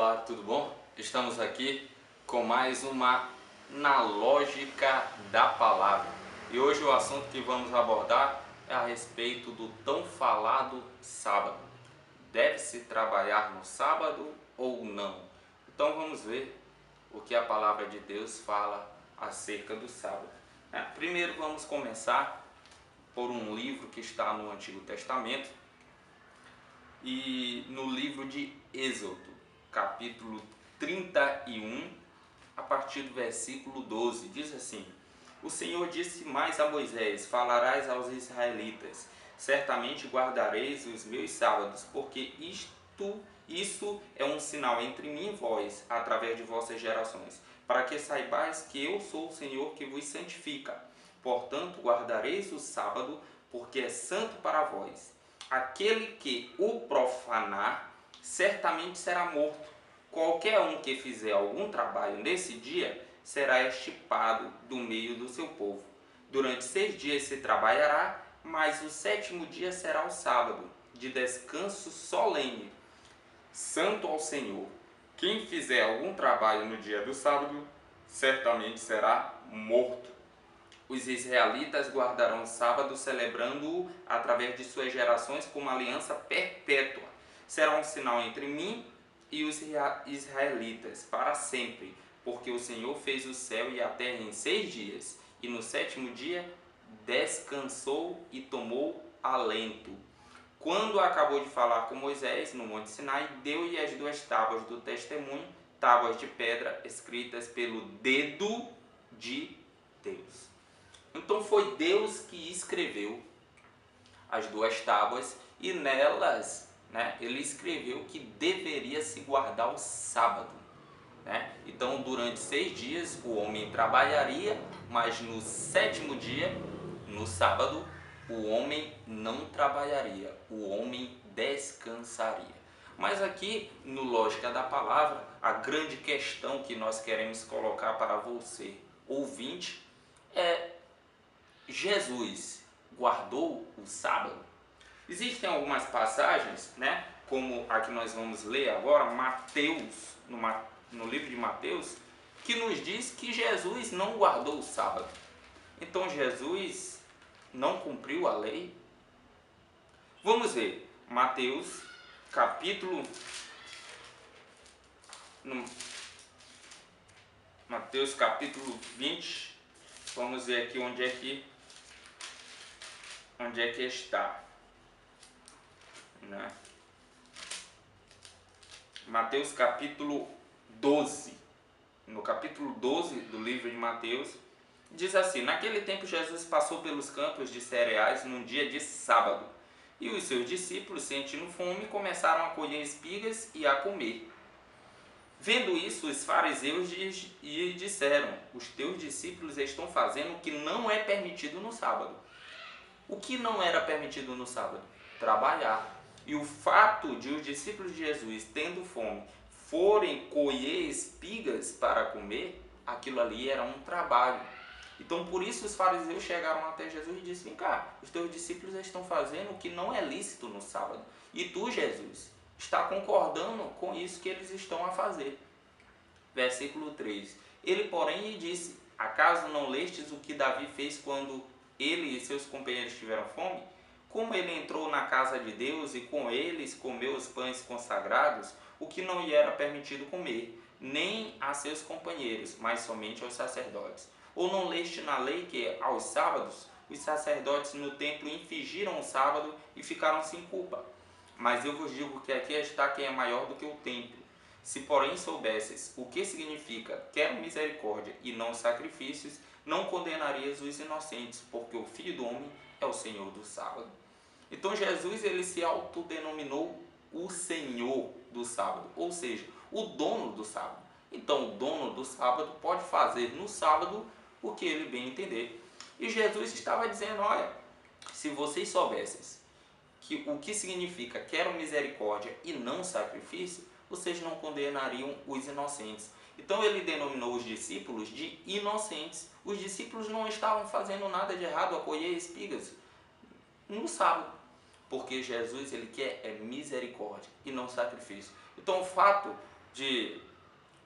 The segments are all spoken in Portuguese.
Olá, tudo bom? Estamos aqui com mais uma Na Lógica da Palavra. E hoje o assunto que vamos abordar é a respeito do tão falado sábado. Deve-se trabalhar no sábado ou não? Então vamos ver o que a palavra de Deus fala acerca do sábado. Primeiro vamos começar por um livro que está no Antigo Testamento e no livro de Êxodo, capítulo 31, a partir do versículo 12, diz assim: O Senhor disse mais a Moisés: Falarás aos israelitas, certamente guardareis os meus sábados, porque isso é um sinal entre mim e vós, através de vossas gerações, para que saibais que eu sou o Senhor que vos santifica. Portanto, guardareis o sábado, porque é santo para vós. Aquele que o profanar, certamente será morto. Qualquer um que fizer algum trabalho nesse dia, será extirpado do meio do seu povo. Durante 6 dias se trabalhará, mas o 7º dia será o sábado, de descanso solene, santo ao Senhor. Quem fizer algum trabalho no dia do sábado, certamente será morto. Os israelitas guardarão o sábado, celebrando-o através de suas gerações como aliança perpétua. Será um sinal entre mim e os israelitas para sempre, porque o Senhor fez o céu e a terra em 6 dias, e no 7º dia descansou e tomou alento. Quando acabou de falar com Moisés no Monte Sinai, deu-lhe as 2 tábuas do testemunho, tábuas de pedra escritas pelo dedo de Deus. Então foi Deus que escreveu as 2 tábuas e nelas, ele escreveu que deveria se guardar o sábado. Então durante 6 dias o homem trabalharia, mas no 7º dia, no sábado, o homem não trabalharia, o homem descansaria. Mas aqui no Lógica da Palavra, a grande questão que nós queremos colocar para você, ouvinte, é: Jesus guardou o sábado? Existem algumas passagens, como a que nós vamos ler agora, Mateus, no livro de Mateus, que nos diz que Jesus não guardou o sábado. Então Jesus não cumpriu a lei? Vamos ver, Mateus capítulo 20, vamos ver aqui onde é que está. Mateus capítulo 12. No capítulo 12 do livro de Mateus, diz assim: Naquele tempo Jesus passou pelos campos de cereais num dia de sábado, e os seus discípulos, sentindo fome, começaram a colher espigas e a comer. Vendo isso, os fariseus lhe disseram: Os teus discípulos estão fazendo o que não é permitido no sábado. O que não era permitido no sábado? Trabalhar. E o fato de os discípulos de Jesus, tendo fome, forem colher espigas para comer, aquilo ali era um trabalho. Então por isso os fariseus chegaram até Jesus e disseram: Vem cá, os teus discípulos estão fazendo o que não é lícito no sábado. E tu, Jesus, está concordando com isso que eles estão a fazer. Versículo 3. Ele, porém, lhe disse: Acaso não lestes o que Davi fez quando ele e seus companheiros tiveram fome? Como ele entrou na casa de Deus e com eles comeu os pães consagrados, o que não lhe era permitido comer, nem a seus companheiros, mas somente aos sacerdotes. Ou não leste na lei que, aos sábados, os sacerdotes no templo infringiram o sábado e ficaram sem culpa? Mas eu vos digo que aqui está quem é maior do que o templo. Se porém soubesses o que significa quero misericórdia e não sacrifícios, não condenarias os inocentes, porque o Filho do Homem é o Senhor do sábado. Então Jesus, ele se autodenominou o Senhor do sábado, ou seja, o dono do sábado. Então o dono do sábado pode fazer no sábado o que ele bem entender. E Jesus estava dizendo: olha, se vocês soubessem o que significa quero misericórdia e não sacrifício, vocês não condenariam os inocentes. Então ele denominou os discípulos de inocentes. Os discípulos não estavam fazendo nada de errado a colher espigas no sábado, porque Jesus, ele quer misericórdia e não sacrifício. Então o fato de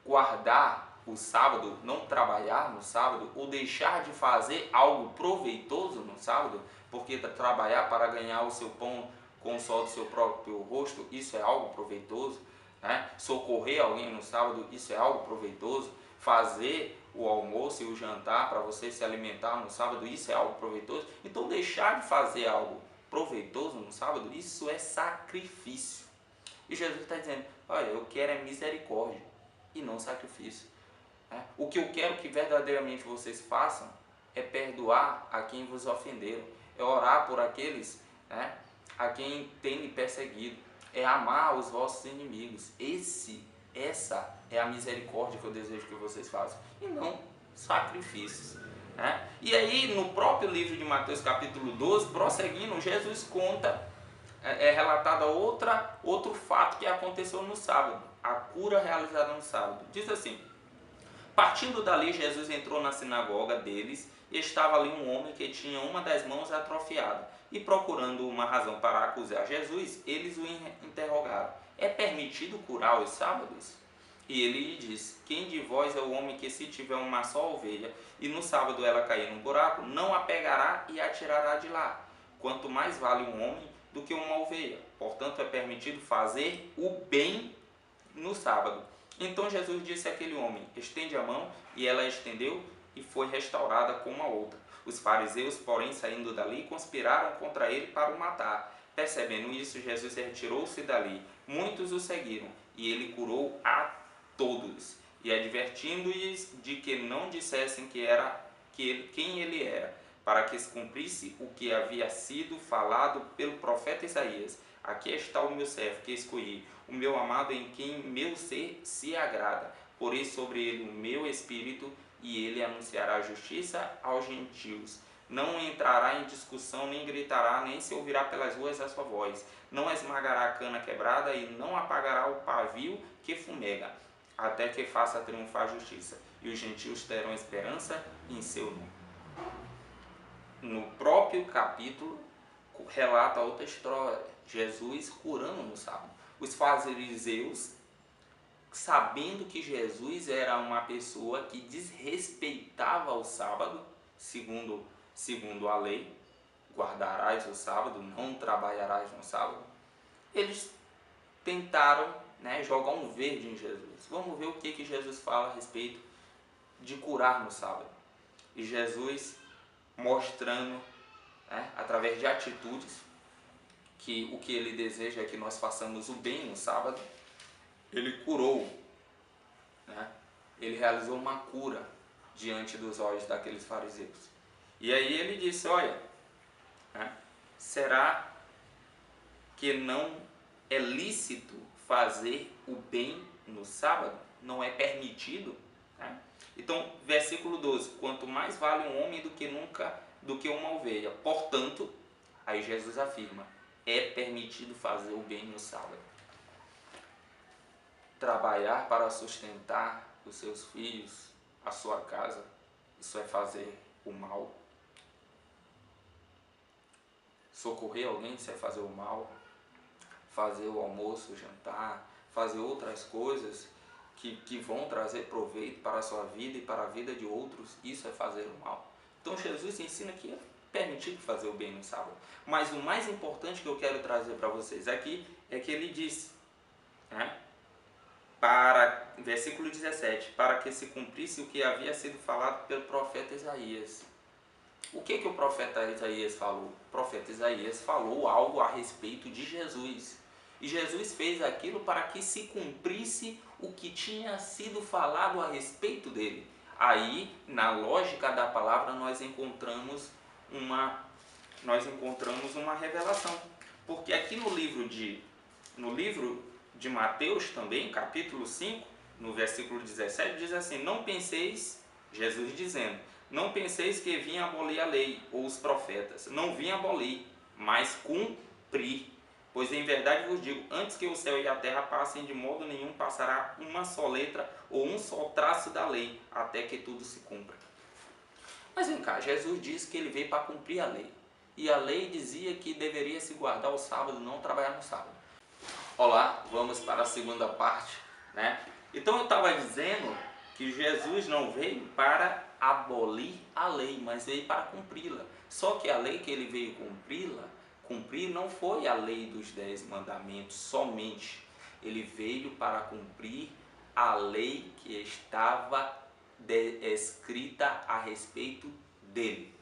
guardar o sábado, não trabalhar no sábado, ou deixar de fazer algo proveitoso no sábado, porque trabalhar para ganhar o seu pão com o sol do seu próprio rosto, isso é algo proveitoso, né? Socorrer alguém no sábado, isso é algo proveitoso. Fazer o almoço e o jantar para você se alimentar no sábado, isso é algo proveitoso. Então deixar de fazer algo proveitoso no sábado, isso é sacrifício. E Jesus está dizendo, olha, eu quero é misericórdia e não sacrifício. O que eu quero que verdadeiramente vocês façam é perdoar a quem vos ofenderam, é orar por aqueles, né, a quem tem lhe perseguido, é amar os vossos inimigos. Essa é a misericórdia que eu desejo que vocês façam, e não sacrifícios. Né? E aí no próprio livro de Mateus capítulo 12, prosseguindo, Jesus conta, é relatado outro fato que aconteceu no sábado, a cura realizada no sábado. Diz assim: partindo dali, Jesus entrou na sinagoga deles, e estava ali um homem que tinha uma das mãos atrofiada. E procurando uma razão para acusar Jesus, eles o interrogaram: é permitido curar aos sábados? E ele lhe disse: quem de vós é o homem que, se tiver uma só ovelha, e no sábado ela cair num buraco, não a pegará e a tirará de lá? Quanto mais vale um homem do que uma ovelha. Portanto, é permitido fazer o bem no sábado. Então Jesus disse àquele homem: estende a mão. E ela estendeu, e foi restaurada como a outra. Os fariseus, porém, saindo dali, conspiraram contra ele para o matar. Percebendo isso, Jesus retirou-se dali. Muitos o seguiram, e ele curou a todos, e advertindo-lhes de que não dissessem quem ele era, para que se cumprisse o que havia sido falado pelo profeta Isaías: aqui está o meu servo que escolhi, o meu amado, em quem meu ser se agrada. Porei sobre ele o meu espírito, e ele anunciará a justiça aos gentios. Não entrará em discussão, nem gritará, nem se ouvirá pelas ruas a sua voz. Não esmagará a cana quebrada, e não apagará o pavio que fumega, até que faça triunfar a justiça, e os gentios terão esperança em seu nome. No próprio capítulo relata outra história, Jesus curando no sábado. Os fariseus, sabendo que Jesus era uma pessoa que desrespeitava o sábado, segundo a lei, guardarás o sábado, não trabalharás no sábado, eles tentaram, jogar um verde em Jesus. Vamos ver o que Jesus fala a respeito de curar no sábado. E Jesus mostrando, através de atitudes, que o que ele deseja é que nós façamos o bem no sábado. Ele curou, ele realizou uma cura diante dos olhos daqueles fariseus. E aí ele disse: olha, será que não é lícito fazer o bem no sábado? Não é permitido? Então, versículo 12: quanto mais vale um homem do que uma ovelha. Portanto, aí Jesus afirma, é permitido fazer o bem no sábado. Trabalhar para sustentar os seus filhos, a sua casa, isso é fazer o mal. Socorrer alguém, isso é fazer o mal. Fazer o almoço, o jantar, fazer outras coisas que vão trazer proveito para a sua vida e para a vida de outros, isso é fazer o mal. Então Jesus ensina que é permitido fazer o bem no sábado. Mas o mais importante que eu quero trazer para vocês aqui é que ele disse, versículo 17, para que se cumprisse o que havia sido falado pelo profeta Isaías. O que o profeta Isaías falou? O profeta Isaías falou algo a respeito de Jesus. E Jesus fez aquilo para que se cumprisse o que tinha sido falado a respeito dele. Aí, na lógica da palavra, nós encontramos uma revelação. Porque aqui no livro de Mateus também, capítulo 5, no versículo 17, diz assim: não penseis, Jesus dizendo, não penseis que vim abolir a lei ou os profetas. Não vim abolir, mas cumprir. Pois em verdade vos digo, antes que o céu e a terra passem, de modo nenhum passará uma só letra ou um só traço da lei, até que tudo se cumpra. Mas vem cá, Jesus disse que ele veio para cumprir a lei. E a lei dizia que deveria se guardar o sábado, não trabalhar no sábado. Olá, vamos para a segunda parte, Então eu estava dizendo que Jesus não veio para abolir a lei, mas veio para cumpri-la. Só que a lei que ele veio cumprir não foi a lei dos 10 mandamentos somente. Ele veio para cumprir a lei que estava escrita a respeito dele.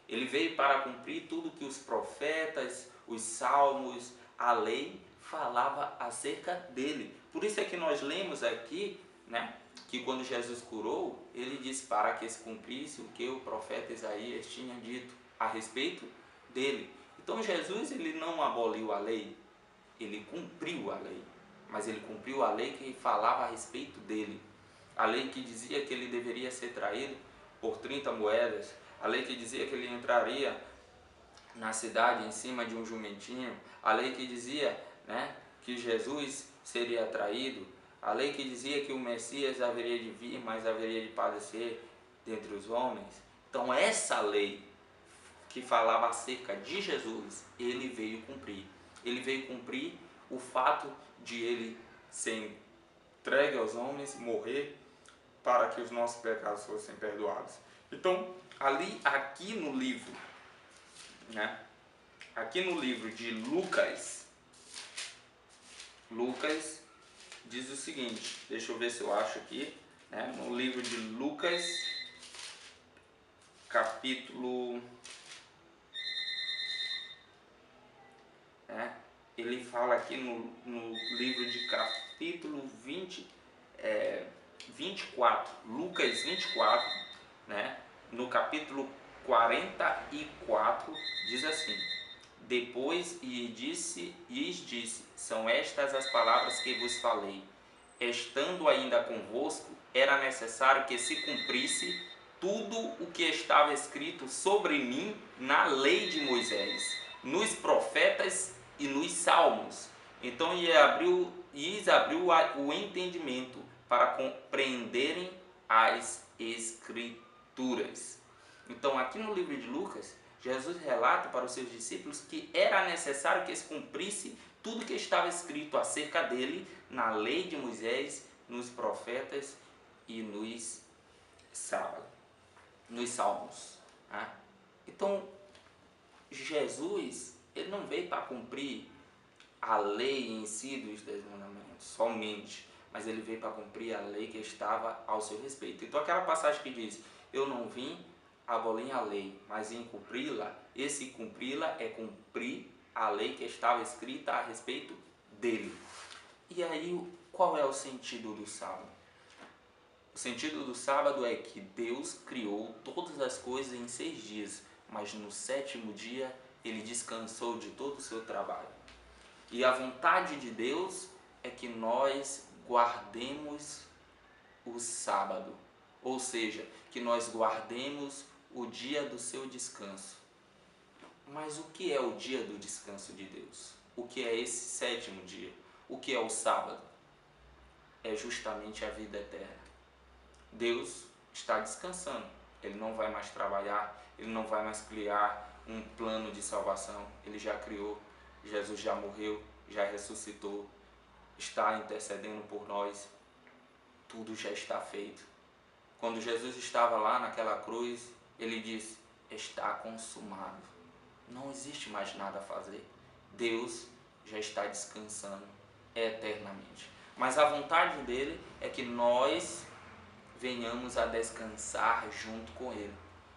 Ele veio para cumprir tudo que os profetas, os salmos, a lei falava acerca dele. Por isso é que nós lemos aqui, né, que quando Jesus curou, ele disse para que se cumprisse o que o profeta Isaías tinha dito a respeito dele. Então Jesus, ele não aboliu a lei, ele cumpriu a lei, mas ele cumpriu a lei que falava a respeito dele. A lei que dizia que ele deveria ser traído por 30 moedas, a lei que dizia que ele entraria na cidade em cima de um jumentinho, a lei que dizia, né, que Jesus seria traído, a lei que dizia que o Messias haveria de vir, mas haveria de padecer dentre os homens. Então essa lei que falava acerca de Jesus, ele veio cumprir. Ele veio cumprir o fato de ele ser entregue aos homens, morrer para que os nossos pecados fossem perdoados. Então, aqui no livro, né? Aqui no livro de Lucas diz o seguinte, deixa eu ver se eu acho aqui, né? No livro de Lucas, capítulo, né? Ele fala aqui no livro de capítulo 24, Lucas 24, né? No capítulo 44, diz assim: depois lhes disse, são estas as palavras que vos falei, estando ainda convosco, era necessário que se cumprisse tudo o que estava escrito sobre mim na lei de Moisés, nos profetas e nos salmos. Então lhes abriu o entendimento para compreenderem as escrituras. Então aqui no livro de Lucas, Jesus relata para os seus discípulos que era necessário que se cumprisse tudo que estava escrito acerca dele na lei de Moisés, nos profetas e nos salmos. Né? Então Jesus, ele não veio para cumprir a lei em si dos 10 mandamentos somente, mas ele veio para cumprir a lei que estava ao seu respeito. Então aquela passagem que diz, eu não vim abolir a lei, mas em cumpri-la, esse cumpri-la é cumprir a lei que estava escrita a respeito dele. E aí, qual é o sentido do sábado? O sentido do sábado é que Deus criou todas as coisas em 6 dias, mas no 7º dia ele descansou de todo o seu trabalho. E a vontade de Deus é que nós guardemos o sábado, ou seja, que nós guardemos o dia do seu descanso. Mas o que é o dia do descanso de Deus? O que é esse 7º dia? O que é o sábado? É justamente a vida eterna. Deus está descansando, ele não vai mais trabalhar, ele não vai mais criar um plano de salvação, ele já criou, Jesus já morreu, já ressuscitou, está intercedendo por nós, tudo já está feito. Quando Jesus estava lá naquela cruz, ele disse, está consumado, não existe mais nada a fazer, Deus já está descansando eternamente. Mas a vontade dele é que nós venhamos a descansar junto com ele.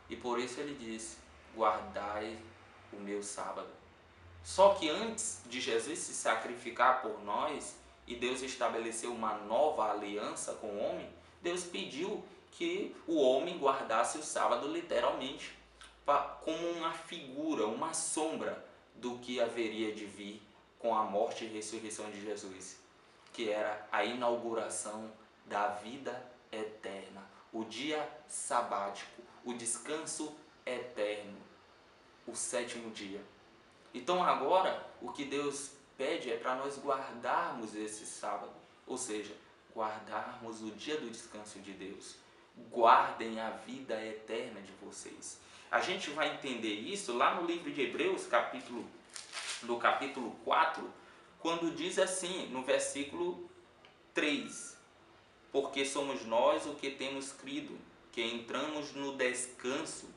E por isso ele disse, guardai o meu sábado. Só que antes de Jesus se sacrificar por nós, e Deus estabeleceu uma nova aliança com o homem, Deus pediu que o homem guardasse o sábado literalmente, como uma figura, uma sombra do que haveria de vir com a morte e ressurreição de Jesus, que era a inauguração da vida eterna, o dia sabático, o descanso eterno, o 7º dia. Então agora o que Deus pede é para nós guardarmos esse sábado, ou seja, guardarmos o dia do descanso de Deus. Guardem a vida eterna de vocês. A gente vai entender isso lá no livro de Hebreus, no capítulo 4, quando diz assim, no versículo 3, porque somos nós o que temos crido, que entramos no descanso,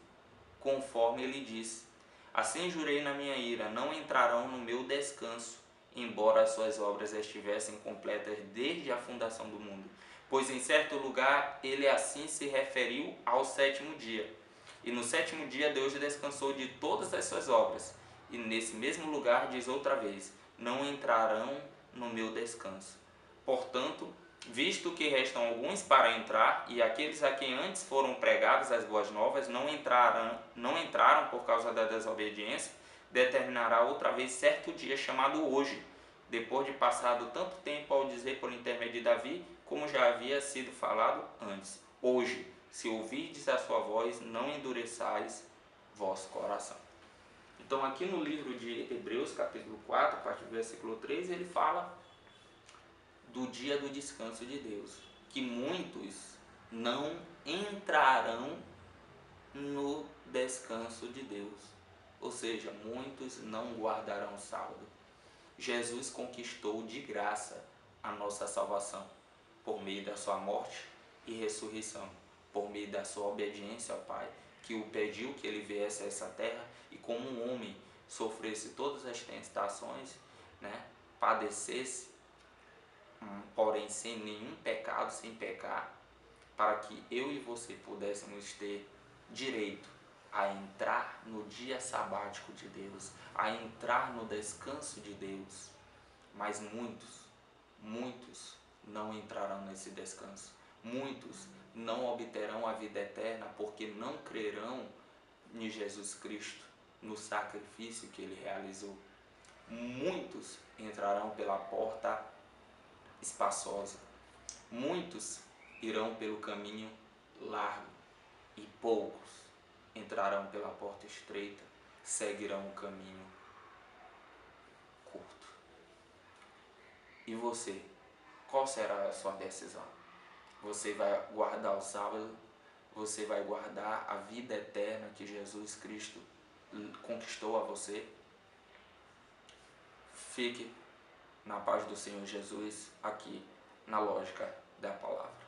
conforme ele disse. Assim jurei na minha ira, não entrarão no meu descanso, embora as suas obras estivessem completas desde a fundação do mundo. Pois em certo lugar ele assim se referiu ao sétimo dia. E no sétimo dia Deus descansou de todas as suas obras. E nesse mesmo lugar diz outra vez, não entrarão no meu descanso. Portanto, visto que restam alguns para entrar, e aqueles a quem antes foram pregadas as boas novas não entraram por causa da desobediência, determinará outra vez certo dia chamado hoje, depois de passado tanto tempo ao dizer por intermédio de Davi, como já havia sido falado antes. Hoje, se ouvirdes a sua voz, não endureçais vosso coração. Então aqui no livro de Hebreus, capítulo 4, a partir do versículo 3, ele fala do dia do descanso de Deus, que muitos não entrarão no descanso de Deus, ou seja, muitos não guardarão saldo. Jesus conquistou de graça a nossa salvação, por meio da sua morte e ressurreição, por meio da sua obediência ao Pai, que o pediu que ele viesse a essa terra e como um homem sofresse todas as tentações, padecesse, porém sem nenhum pecado, sem pecar, para que eu e você pudéssemos ter direito a entrar no dia sabático de Deus, a entrar no descanso de Deus. Mas muitos não entrarão nesse descanso. Muitos não obterão a vida eterna porque não crerão em Jesus Cristo, no sacrifício que ele realizou. Muitos entrarão pela porta espaçosa. Muitos irão pelo caminho largo e poucos entrarão pela porta estreita, seguirão o caminho curto. E você, qual será a sua decisão? Você vai guardar o sábado? Você vai guardar a vida eterna que Jesus Cristo conquistou a você? Fique na paz do Senhor Jesus aqui na Lógica da Palavra.